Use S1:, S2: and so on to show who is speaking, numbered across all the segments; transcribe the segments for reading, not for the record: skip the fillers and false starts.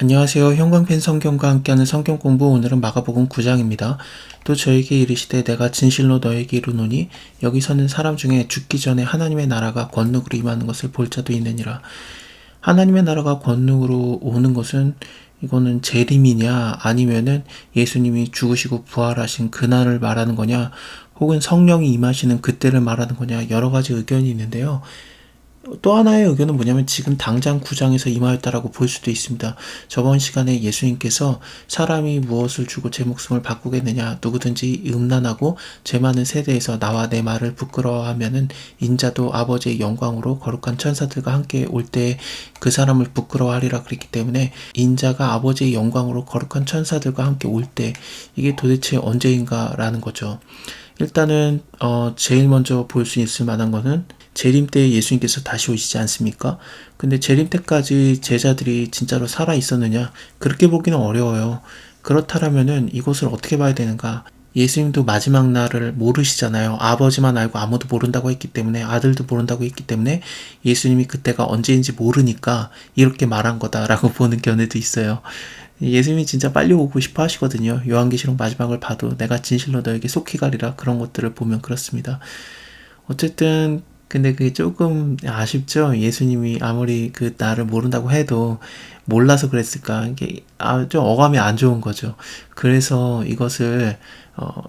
S1: 안녕하세요. 형광펜 성경과 함께하는 성경 공부. 오늘은 마가복음 9장입니다. 또 저에게 이르시되 내가 진실로 너에게 이르노니 여기서는 사람 중에 죽기 전에 하나님의 나라가 권능으로 임하는 것을 볼 자도 있느니라. 하나님의 나라가 권능으로 오는 것은 이거는 재림이냐 아니면은 예수님이 죽으시고 부활하신 그날을 말하는 거냐 혹은 성령이 임하시는 그때를 말하는 거냐 여러 가지 의견이 있는데요. 또 하나의 의견은 뭐냐면 지금 당장 9장에서 임하였다라고 볼 수도 있습니다. 저번 시간에 예수님께서 사람이 무엇을 주고 제 목숨을 바꾸겠느냐, 누구든지 음란하고 죄 많은 세대에서 나와 내 말을 부끄러워하면은 인자도 아버지의 영광으로 거룩한 천사들과 함께 올 때 그 사람을 부끄러워하리라 그랬기 때문에 인자가 아버지의 영광으로 거룩한 천사들과 함께 올 때 이게 도대체 언제인가라는 거죠. 일단은 제일 먼저 볼 수 있을 만한 거는 재림 때 예수님께서 다시 오시지 않습니까? 근데 재림 때까지 제자들이 진짜로 살아 있었느냐? 그렇게 보기는 어려워요. 그렇다면은 이것을 어떻게 봐야 되는가? 예수님도 마지막 날을 모르시잖아요. 아버지만 알고 아무도 모른다고 했기 때문에, 아들도 모른다고 했기 때문에 예수님이 그때가 언제인지 모르니까 이렇게 말한 거다라고 보는 견해도 있어요. 예수님이 진짜 빨리 오고 싶어 하시거든요. 요한계시록 마지막을 봐도 내가 진실로 너에게 속히 가리라, 그런 것들을 보면 그렇습니다. 어쨌든 근데 그게 조금 아쉽죠. 예수님이 아무리 그 나를 모른다고 해도 몰라서 그랬을까. 이게 좀 어감이 안 좋은 거죠. 그래서 이것을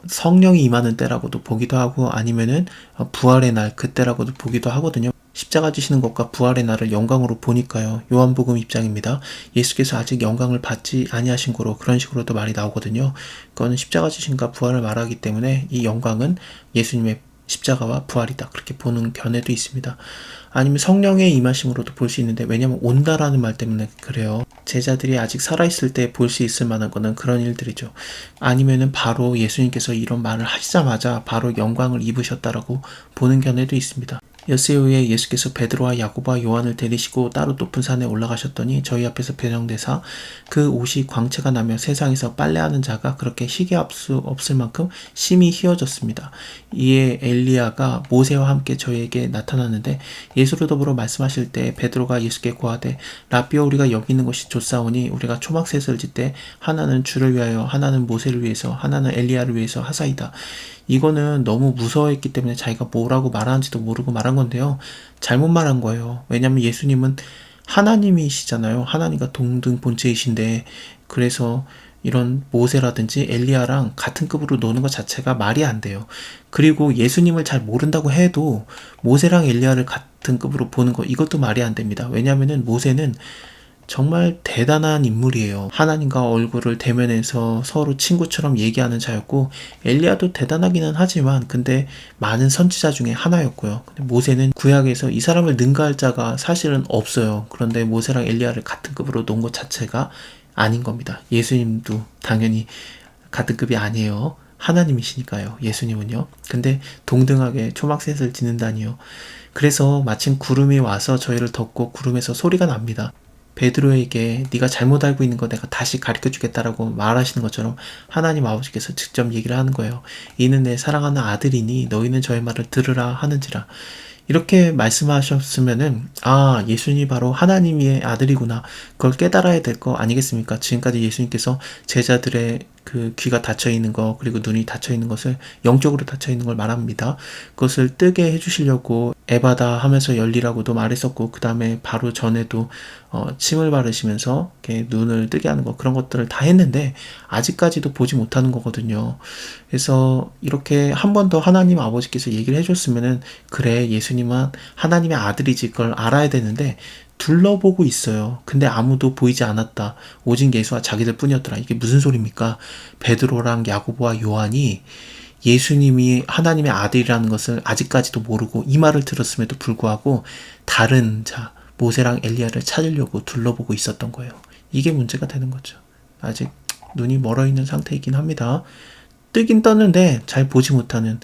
S1: 성령이 임하는 때라고도 보기도 하고 아니면은 부활의 날 그때라고도 보기도 하거든요. 십자가 지시는 것과 부활의 날을 영광으로 보니까요. 요한복음 입장입니다. 예수께서 아직 영광을 받지 아니하신 거로 그런 식으로도 말이 나오거든요. 그거는 십자가 지신과 부활을 말하기 때문에 이 영광은 예수님의 십자가와 부활이다, 그렇게 보는 견해도 있습니다. 아니면 성령의 임하심으로도 볼 수 있는데, 왜냐면 온다라는 말 때문에 그래요. 제자들이 아직 살아있을 때 볼 수 있을 만한 거는 그런 일들이죠. 아니면은 바로 예수님께서 이런 말을 하시자마자 바로 영광을 입으셨다라고 보는 견해도 있습니다. 엿새 후에 예수께서 베드로와 야고보와 요한을 데리시고 따로 높은 산에 올라가셨더니 저희 앞에서 변형되사 그 옷이 광채가 나며 세상에서 빨래하는 자가 그렇게 희게 없을 만큼 심히 희어졌습니다. 이에 엘리야가 모세와 함께 저희에게 나타났는데 예수로 더불어 말씀하실 때 베드로가 예수께 고하되 라비여, 우리가 여기 있는 것이 좋사오니 우리가 초막셋을 짓되 하나는 주를 위하여 하나는 모세를 위해서 하나는 엘리야를 위해서 하사이다. 이거는 너무 무서워했기 때문에 자기가 뭐라고 말하는지도 모르고 말한 건데요. 잘못 말한 거예요. 왜냐면 예수님은 하나님이시잖아요. 하나님과 동등 본체이신데, 그래서 이런 모세라든지 엘리야랑 같은 급으로 노는 것 자체가 말이 안 돼요. 그리고 예수님을 잘 모른다고 해도 모세랑 엘리야를 같은 급으로 보는 거, 이것도 말이 안 됩니다. 왜냐면은 모세는 정말 대단한 인물이에요. 하나님과 얼굴을 대면해서 서로 친구처럼 얘기하는 자였고, 엘리야도 대단하기는 하지만 근데 많은 선지자 중에 하나였고요. 근데 모세는 구약에서 이 사람을 능가할 자가 사실은 없어요. 그런데 모세랑 엘리야를 같은 급으로 놓은 것 자체가 아닌 겁니다. 예수님도 당연히 같은 급이 아니에요. 하나님이시니까요. 예수님은요. 근데 동등하게 초막셋을 지는다니요. 그래서 마침 구름이 와서 저희를 덮고 구름에서 소리가 납니다. 베드로에게 네가 잘못 알고 있는 거 내가 다시 가르쳐주겠다라고 말하시는 것처럼 하나님 아버지께서 직접 얘기를 하는 거예요. 이는 내 사랑하는 아들이니 너희는 저의 말을 들으라 하는지라. 이렇게 말씀하셨으면은 예수님이 바로 하나님의 아들이구나, 그걸 깨달아야 될 거 아니겠습니까? 지금까지 예수님께서 제자들의 그 귀가 닫혀 있는 거, 그리고 눈이 닫혀 있는 것을, 영적으로 닫혀 있는 걸 말합니다. 그것을 뜨게 해주시려고 에바다 하면서 열리라고도 말했었고, 그 다음에 바로 전에도 침을 바르시면서 이렇게 눈을 뜨게 하는 거, 그런 것들을 다 했는데 아직까지도 보지 못하는 거거든요. 그래서 이렇게 한 번 더 하나님 아버지께서 얘기를 해줬으면은, 그래 예수님은 하나님의 아들이지, 그걸 알아야 되는데 둘러보고 있어요. 근데 아무도 보이지 않았다. 오직 예수와 자기들 뿐이었더라. 이게 무슨 소리입니까? 베드로랑 야고보와 요한이 예수님이 하나님의 아들이라는 것을 아직까지도 모르고 이 말을 들었음에도 불구하고 다른 자, 모세랑 엘리야를 찾으려고 둘러보고 있었던 거예요. 이게 문제가 되는 거죠. 아직 눈이 멀어있는 상태이긴 합니다. 뜨긴 떴는데 잘 보지 못하는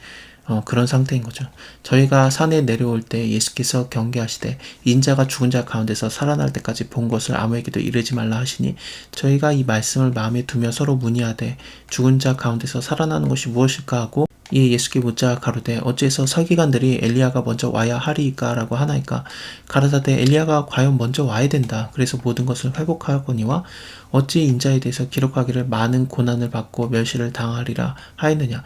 S1: 그런 상태인 거죠. 저희가 산에 내려올 때 예수께서 경계하시되 인자가 죽은 자 가운데서 살아날 때까지 본 것을 아무에게도 이르지 말라 하시니, 저희가 이 말씀을 마음에 두며 서로 문의하되 죽은 자 가운데서 살아나는 것이 무엇일까 하고 이에 예수께 묻자 가로되 어찌해서 서기관들이 엘리야가 먼저 와야 하리이까라고 하나이까. 가라사대 엘리야가 과연 먼저 와야 된다. 그래서 모든 것을 회복하거니와 어찌 인자에 대해서 기록하기를 많은 고난을 받고 멸시를 당하리라 하였느냐.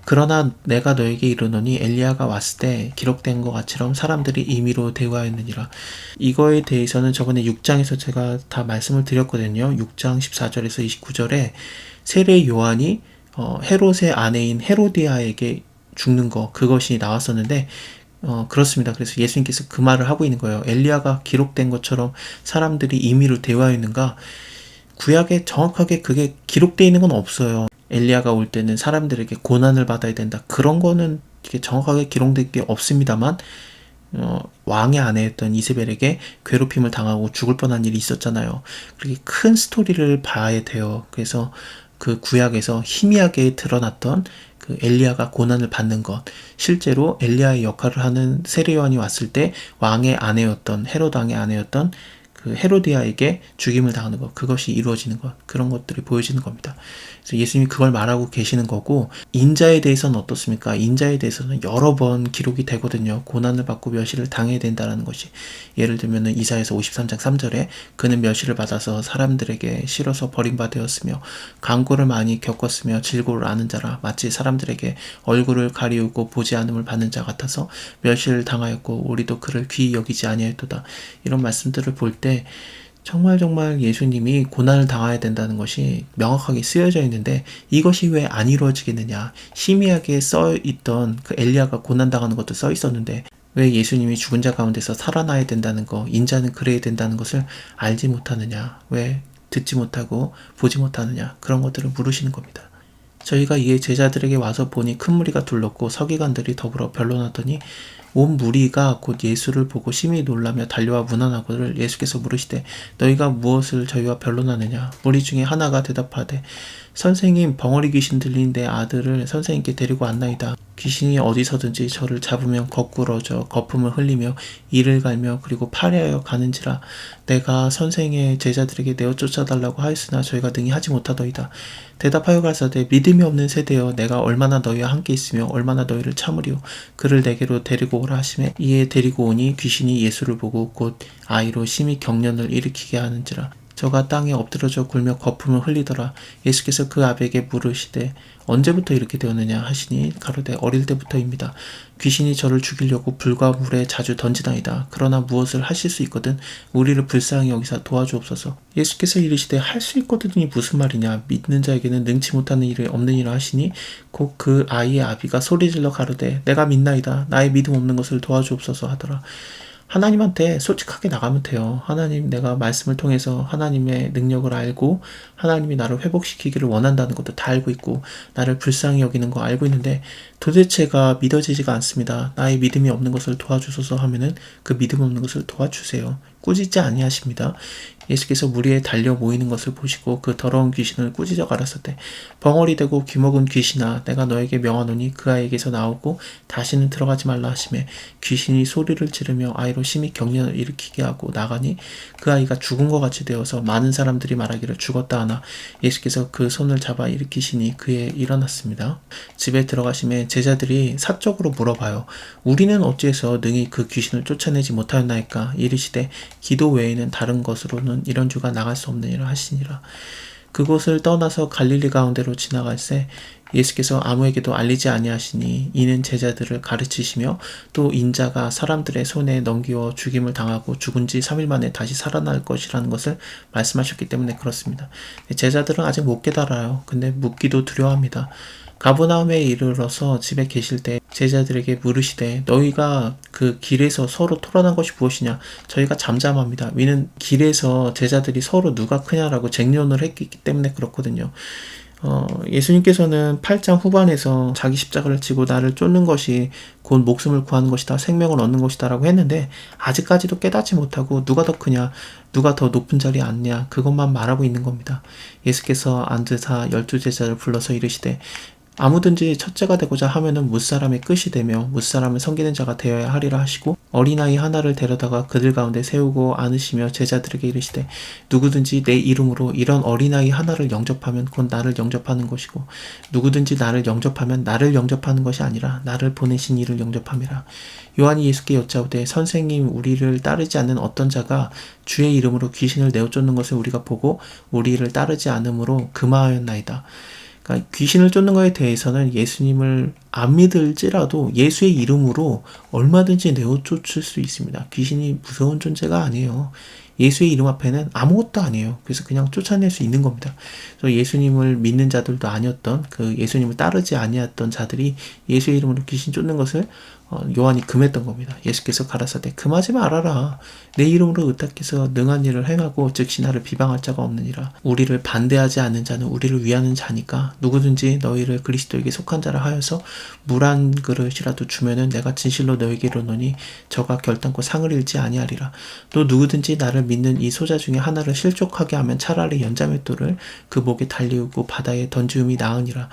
S1: 그러나 내가 너에게 이르노니 엘리야가 왔을 때 기록된 것 같이럼 사람들이 임의로 대우하였느니라. 이거에 대해서는 저번에 6장에서 제가 다 말씀을 드렸거든요. 6장 14절에서 29절에 세례 요한이 헤롯의 아내인 헤로디아에게 죽는 거, 그것이 나왔었는데 그렇습니다. 그래서 예수님께서 그 말을 하고 있는 거예요. 엘리야가 기록된 것처럼 사람들이 임의로 대우하였는가? 구약에 정확하게 그게 기록되어 있는 건 없어요. 엘리야가 올 때는 사람들에게 고난을 받아야 된다. 그런 거는 이렇게 정확하게 기록된 게 없습니다만 왕의 아내였던 이세벨에게 괴롭힘을 당하고 죽을 뻔한 일이 있었잖아요. 그렇게 큰 스토리를 봐야 돼요. 그래서 그 구약에서 희미하게 드러났던 그 엘리야가 고난을 받는 것, 실제로 엘리야의 역할을 하는 세례 요한이 왔을 때 왕의 아내였던 헤롯 왕의 아내였던 그 헤로디아에게 죽임을 당하는 것, 그것이 이루어지는 것, 그런 것들이 보여지는 겁니다. 그래서 예수님이 그걸 말하고 계시는 거고, 인자에 대해서는 어떻습니까? 인자에 대해서는 여러 번 기록이 되거든요. 고난을 받고 멸시를 당해야 된다는 것이. 예를 들면 이사야서 53장 3절에 그는 멸시를 받아서 사람들에게 싫어서 버림받았으며 강고를 많이 겪었으며 질고를 아는 자라, 마치 사람들에게 얼굴을 가리우고 보지 않음을 받는 자 같아서 멸시를 당하였고 우리도 그를 귀히 여기지 아니하였도다. 이런 말씀들을 볼 때 정말 예수님이 고난을 당해야 된다는 것이 명확하게 쓰여져 있는데 이것이 왜 안 이루어지겠느냐. 희미하게 써있던 그 엘리야가 고난당하는 것도 써 있었는데 왜 예수님이 죽은 자 가운데서 살아나야 된다는 거, 인자는 그래야 된다는 것을 알지 못하느냐, 왜 듣지 못하고 보지 못하느냐, 그런 것들을 물으시는 겁니다. 저희가 이에 제자들에게 와서 보니 큰 무리가 둘렀고 서기관들이 더불어 변론하더니 온 무리가 곧 예수를 보고 심히 놀라며 달려와 문안하거늘 예수께서 물으시되 너희가 무엇을 저희와 변론하느냐. 무리 중에 하나가 대답하되 선생님, 벙어리 귀신 들린 내 아들을 선생님께 데리고 왔나이다. 귀신이 어디서든지 저를 잡으면 거꾸러져 거품을 흘리며 이를 갈며 그리고 파리하여 가는지라. 내가 선생의 제자들에게 내어 쫓아달라고 하였으나 저희가 능히 하지 못하더이다. 대답하여 가라사대 믿음이 없는 세대여, 내가 얼마나 너희와 함께 있으며 얼마나 너희를 참으리요. 그를 내게로 데리고 오라 하시매 이에 데리고 오니 귀신이 예수를 보고 곧 아이로 심히 경련을 일으키게 하는지라. 저가 땅에 엎드러져 굴며 거품을 흘리더라. 예수께서 그 아비에게 물으시되 언제부터 이렇게 되었느냐 하시니 가로되 어릴 때부터입니다. 귀신이 저를 죽이려고 불과 물에 자주 던지나이다. 그러나 무엇을 하실 수 있거든 우리를 불쌍히 여기사 도와주옵소서. 예수께서 이르시되 할 수 있거든이 무슨 말이냐. 믿는 자에게는 능치 못하는 일이 없느니라 하시니 곧 그 아이의 아비가 소리질러 가로되 내가 믿나이다. 나의 믿음 없는 것을 도와주옵소서 하더라. 하나님한테 솔직하게 나가면 돼요. 하나님, 내가 말씀을 통해서 하나님의 능력을 알고 하나님이 나를 회복시키기를 원한다는 것도 다 알고 있고 나를 불쌍히 여기는 거 알고 있는데 도대체가 믿어지지가 않습니다. 나의 믿음이 없는 것을 도와주소서 하면은 그 믿음 없는 것을 도와주세요. 꾸짖지 아니하십니다. 예수께서 무리에 달려 모이는 것을 보시고 그 더러운 귀신을 꾸짖어 가라사대 벙어리 되고 귀먹은 귀신아, 내가 너에게 명하노니 그 아이에게서 나오고 다시는 들어가지 말라 하시매 귀신이 소리를 지르며 아이로 심히 경련을 일으키게 하고 나가니 그 아이가 죽은 것 같이 되어서 많은 사람들이 말하기를 죽었다 하나 예수께서 그 손을 잡아 일으키시니 그에 일어났습니다. 집에 들어가시매 제자들이 사적으로 물어봐요. 우리는 어찌해서 능히 그 귀신을 쫓아내지 못하였나이까. 이르시되 기도 외에는 다른 것으로는 이런 주가 나갈 수 없느니라 하시니라. 그곳을 떠나서 갈릴리 가운데로 지나갈새 예수께서 아무에게도 알리지 아니하시니 이는 제자들을 가르치시며 또 인자가 사람들의 손에 넘기워 죽임을 당하고 죽은 지 3일 만에 다시 살아날 것이라는 것을 말씀하셨기 때문에 그렇습니다. 제자들은 아직 못 깨달아요. 근데 묻기도 두려워합니다. 가버나움에 이르러서 집에 계실 때 제자들에게 물으시되 너희가 그 길에서 서로 토론한 것이 무엇이냐. 저희가 잠잠합니다. 위는 길에서 제자들이 서로 누가 크냐라고 쟁론을 했기 때문에 그렇거든요. 예수님께서는 8장 후반에서 자기 십자가를 지고 나를 쫓는 것이 곧 목숨을 구하는 것이다, 생명을 얻는 것이다 라고 했는데 아직까지도 깨닫지 못하고 누가 더 크냐, 누가 더 높은 자리에 앉냐, 그것만 말하고 있는 겁니다. 예수께서 앉으사 12제자를 불러서 이르시되 아무든지 첫째가 되고자 하면은 뭇사람의 끝이 되며 뭇사람을 섬기는 자가 되어야 하리라 하시고 어린아이 하나를 데려다가 그들 가운데 세우고 안으시며 제자들에게 이르시되 누구든지 내 이름으로 이런 어린아이 하나를 영접하면 곧 나를 영접하는 것이고 누구든지 나를 영접하면 나를 영접하는 것이 아니라 나를 보내신 이를 영접함이라. 요한이 예수께 여짜오되 선생님, 우리를 따르지 않는 어떤 자가 주의 이름으로 귀신을 내어 쫓는 것을 우리가 보고 우리를 따르지 않으므로 금하였나이다. 그러니까 귀신을 쫓는 것에 대해서는 예수님을 안 믿을지라도 예수의 이름으로 얼마든지 내어 쫓을 수 있습니다. 귀신이 무서운 존재가 아니에요. 예수의 이름 앞에는 아무것도 아니에요. 그래서 그냥 쫓아낼 수 있는 겁니다. 그래서 예수님을 믿는 자들도 아니었던, 그 예수님을 따르지 아니었던 자들이 예수의 이름으로 귀신 쫓는 것을 요한이 금했던 겁니다. 예수께서 가라사대 금하지 말아라. 내 이름으로 의탁해서 능한 일을 행하고 즉시 나를 비방할 자가 없느니라. 우리를 반대하지 않는 자는 우리를 위하는 자니까 누구든지 너희를 그리스도에게 속한 자라 하여서 물 한 그릇이라도 주면은 내가 진실로 너에게 이르노니 저가 결단코 상을 잃지 아니하리라. 또 누구든지 나를 믿는 이 소자 중에 하나를 실족하게 하면 차라리 연자맷돌을 그 목에 달리우고 바다에 던지움이 나으니라.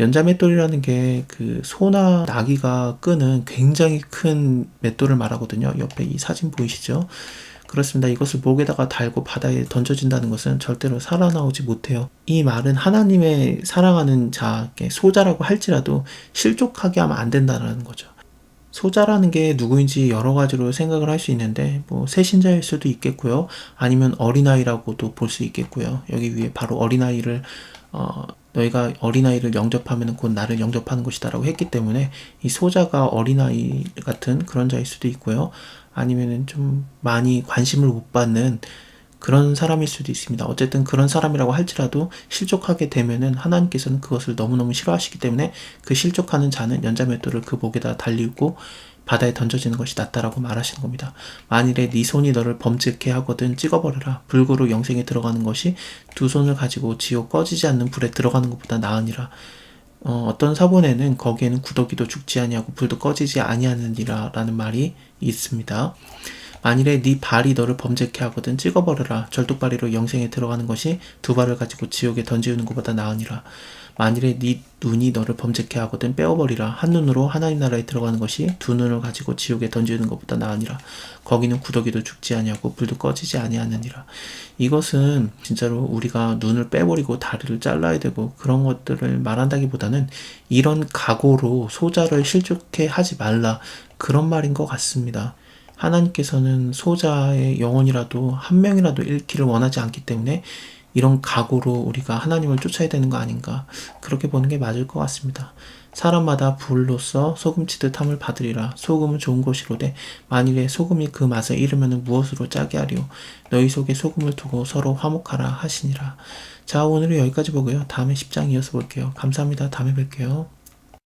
S1: 연자맷돌이라는 게 그 소나 나귀가 끄는 굉장히 큰 맷돌을 말하거든요. 옆에 이 사진 보이시죠? 그렇습니다. 이것을 목에다가 달고 바다에 던져진다는 것은 절대로 살아나오지 못해요. 이 말은 하나님의 사랑하는 자, 소자라고 할지라도 실족하게 하면 안 된다는 거죠. 소자라는 게 누구인지 여러 가지로 생각을 할 수 있는데 뭐 새신자일 수도 있겠고요. 아니면 어린아이라고도 볼 수 있겠고요. 여기 위에 바로 어린아이를 너희가 어린아이를 영접하면 곧 나를 영접하는 것이다 라고 했기 때문에 이 소자가 어린아이 같은 그런 자일 수도 있고요. 아니면은 좀 많이 관심을 못 받는 그런 사람일 수도 있습니다. 어쨌든 그런 사람이라고 할지라도 실족하게 되면은 하나님께서는 그것을 너무너무 싫어하시기 때문에 그 실족하는 자는 연자맷돌을 그 목에다 달리고 바다에 던져지는 것이 낫다라고 말하시는 겁니다. 만일에 네 손이 너를 범죄케 하거든 찍어버려라. 불구로 영생에 들어가는 것이 두 손을 가지고 지옥 꺼지지 않는 불에 들어가는 것보다 나으니라. 어떤 사본에는 거기에는 구더기도 죽지 아니하고 불도 꺼지지 아니하느니라 라는 말이 있습니다. 만일에 네 발이 너를 범죄케 하거든 찍어버려라. 절뚝발이로 영생에 들어가는 것이 두 발을 가지고 지옥에 던지우는 것보다 나으니라. 만일에 네 눈이 너를 범죄케 하거든 빼어버리라. 한 눈으로 하나님 나라에 들어가는 것이 두 눈을 가지고 지옥에 던지우는 것보다 나으니라. 거기는 구더기도 죽지 아니하고 불도 꺼지지 아니하느니라. 이것은 진짜로 우리가 눈을 빼버리고 다리를 잘라야 되고 그런 것들을 말한다기보다는 이런 각오로 소자를 실족해 하지 말라, 그런 말인 것 같습니다. 하나님께서는 소자의 영혼이라도 한 명이라도 잃기를 원하지 않기 때문에 이런 각오로 우리가 하나님을 쫓아야 되는 거 아닌가, 그렇게 보는 게 맞을 것 같습니다. 사람마다 불로써 소금치듯 함을 받으리라. 소금은 좋은 것이로되 만일에 소금이 그 맛을 잃으면 무엇으로 짜게 하리요. 너희 속에 소금을 두고 서로 화목하라 하시니라. 자, 오늘은 여기까지 보고요. 다음에 10장 이어서 볼게요. 감사합니다. 다음에 뵐게요.